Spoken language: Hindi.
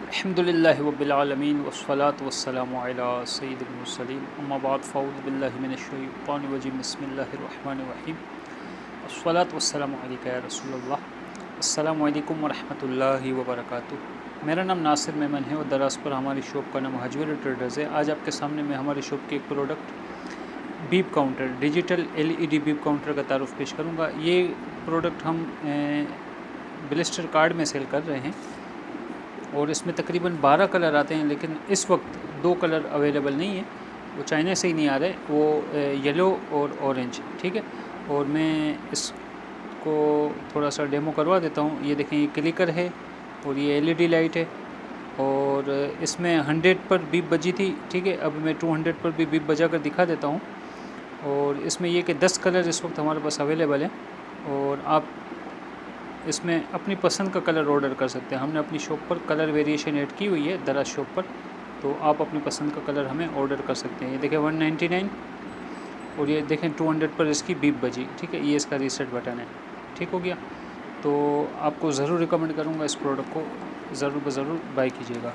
अल्हम्दुलिल्लाहि रब्बिल आलमीन वस्सलातु वस्सलामु अला सय्यिदिल मुरसलीन अम्मा बाद फ़अऊज़ु बिल्लाहि मिनश शैतानिर रजीम बिस्मिल्लाहिर रहमानिर रहीम अस्सलातु वस्सलामु अलैका या रसूलल्लाह अस्सलामु अलैकुम व रहमतुल्लाहि व बरकातुहू। मेरा नाम नासिर मेमन है और दरअसल पर हमारी शॉप का नाम हजवीर ट्रेडर्स है। आज आपके सामने मैं हमारी शॉप के एक product beep counter digital LED beep counter का तारुफ पेश करूँगा। ये प्रोडक्ट हम ब्लिस्टर कार्ड में सेल कर रहे हैं और इसमें तकरीबन 12 कलर आते हैं, लेकिन इस वक्त 2 कलर अवेलेबल नहीं है, वो चाइना से ही नहीं आ रहे, वो येलो और ऑरेंज। ठीक है, और मैं इसको थोड़ा सा डेमो करवा देता हूँ। ये देखें, ये क्लिकर है और ये LED लाइट है और इसमें 100 पर बीप बजी थी। ठीक है, अब मैं 200 पर भी बीप बजा कर दिखा देता हूँ। और इसमें ये कि 10 कलर इस वक्त हमारे पास अवेलेबल है और आप इसमें अपनी पसंद का कलर ऑर्डर कर सकते हैं। हमने अपनी शॉप पर कलर वेरिएशन ऐड की हुई है दराज शॉप पर, तो आप अपनी पसंद का कलर हमें ऑर्डर कर सकते हैं। ये देखें 199 और ये देखें 200 पर इसकी बीप बजी। ठीक है, ये इसका रीसेट बटन है। ठीक हो गया, तो आपको ज़रूर रिकमेंड करूँगा इस प्रोडक्ट को ज़रूर बाय कीजिएगा।